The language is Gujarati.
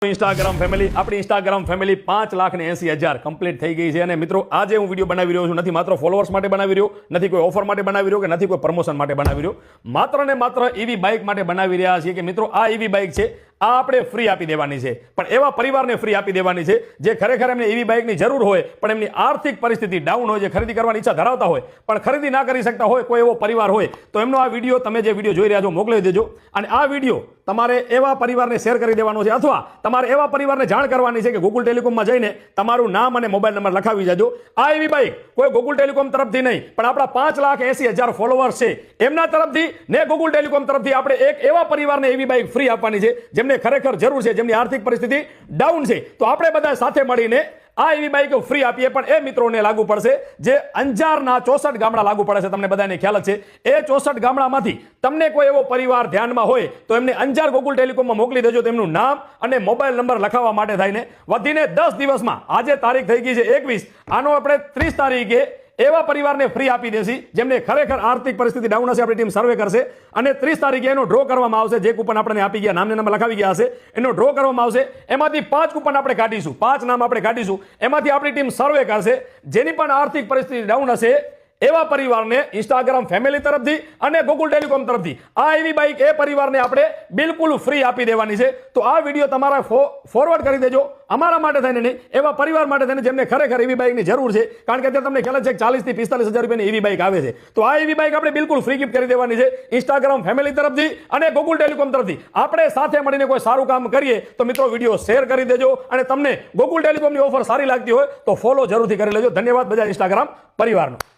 ઇન્સ્ટાગ્રામ ફેમિલી આપણી ઇન્સ્ટાગ્રામ ફેમિલી 5,80,000 કમ્પ્લીટ થઈ ગઈ છે અને મિત્રો આજે હું વિડીયો બનાવી રહ્યો છું નથી માત્ર ફોલોઅર્સ માટે બનાવી રહ્યો નથી કોઈ ઓફર માટે બનાવી રહ્યો કે નથી કોઈ પ્રમોશન માટે બનાવી રહ્યો માત્ર ને માત્ર ઈવી બાઇક માટે બનાવી રહ્યા છીએ કે મિત્રો આ ઈવી બાઇક છે આ આપણે ફ્રી આપી દેવાની છે પણ એવા પરિવારને ફ્રી આપી દેવાની છે જે ખરેખર એમને ઈવી બાઇકની જરૂર હોય પણ એમની આર્થિક પરિસ્થિતિ ડાઉન હોય જે ખરીદી કરવાની ઈચ્છા ધરાવતા હોય પણ ખરીદી ના કરી શકતા હોય કોઈ એવો પરિવાર હોય તો એમનો આ વિડીયો તમે જે વિડીયો જોઈ રહ્યા છો મોકલી દેજો અને આ વિડીયો તમારે એવા પરિવારને શેર કરી દેવાનો છે અથવા તમારે એવા પરિવારને જાણ કરવાની છે કે ગૂગલ ટેલિકોમમાં જઈને તમારું નામ અને મોબાઈલ નંબર લખાવી જાજો આ ઈવી બાઇક કોઈ ગૂગલ ટેલિકોમ તરફથી નહીં પણ આપણા 5,80,000 ફોલોઅર્સ છે એમના તરફથી ને ગૂગલ ટેલિકોમ તરફથી આપણે એક એવા પરિવારને ઈવી બાઇક ફ્રી આપવાની છે જેમને ખરેખર જરૂર છે જેમની આર્થિક પરિસ્થિતિ ડાઉન છે તો આપણે બધા સાથે મળીને આ ઈવી બાઇક ફ્રી આપીએ પણ એ મિત્રોને લાગુ પડશે જે અંજારના 64 ગામડા લાગુ પડે છે તમને બધાને ખ્યાલ છે એ 64 ગામડામાંથી તમને કોઈ એવો પરિવાર ધ્યાનમાં હોય તો એમને અંજાર ગૂગલ ટેલિકોમમાં મોકલી દેજો તેમનું નામ અને મોબાઈલ નંબર લખાવવા માટે થઈને વધીને 10 દિવસમાં આજે તારીખ થઈ ગઈ છે 21 આનો આપણે 30 તારીખે એવા પરિવારને ફ્રી આપી દેશી જેમને ખરેખર આર્થિક પરિસ્થિતિ ડાઉન હશે આપણી ટીમ સર્વે કરશે અને 30 તારીખે એનો ડ્રો કરવામાં આવશે જે કૂપન આપણે આપી ગયા નામને નંબર લખાવી ગયા હશે એનો ડ્રો કરવામાં આવશે એમાંથી 5 કૂપન આપણે કાઢીશું 5 નામ આપણે કાઢીશું એમાંથી આપણી ટીમ સર્વે કરશે જેની પણ આર્થિક પરિસ્થિતિ ડાઉન હશે એવા પરિવારને ઇન્સ્ટાગ્રામ ફેમિલી તરફથી અને ગૂગલ ટેલિકોમ તરફથી આ ઈવી બાઇક એ પરિવારને આપણે બિલકુલ ફ્રી આપી દેવાની છે તો આ વિડીયો તમારા ફોરવર્ડ કરી દેજો અમારા માટે થઈને નહીં એવા પરિવાર માટે થઈને જેમને ખરેખર ઈવી બાઇકની જરૂર છે કારણ કે અત્યારે તમને ખ્યાલ છે કે 40,000 થી 45,000 રૂપિયાની ઈવી બાઇક આવે છે તો આ ઈવી બાઇક આપણે બિલકુલ ફ્રી ગિફ્ટ કરી દેવાની છે ઇન્સ્ટાગ્રામ ફેમિલી તરફથી અને ગૂગલ ટેલિકોમ તરફથી આપણે સાથે મળીને કોઈ સારું કામ કરીએ તો મિત્રો વિડીયો શેર કરી દેજો અને તમને ગૂગલ ટેલિકોમની ઓફર સારી લાગતી હોય તો ફોલો જરૂરથી કરી લેજો ધન્યવાદ બધા ઇન્સ્ટાગ્રામ પરિવારનો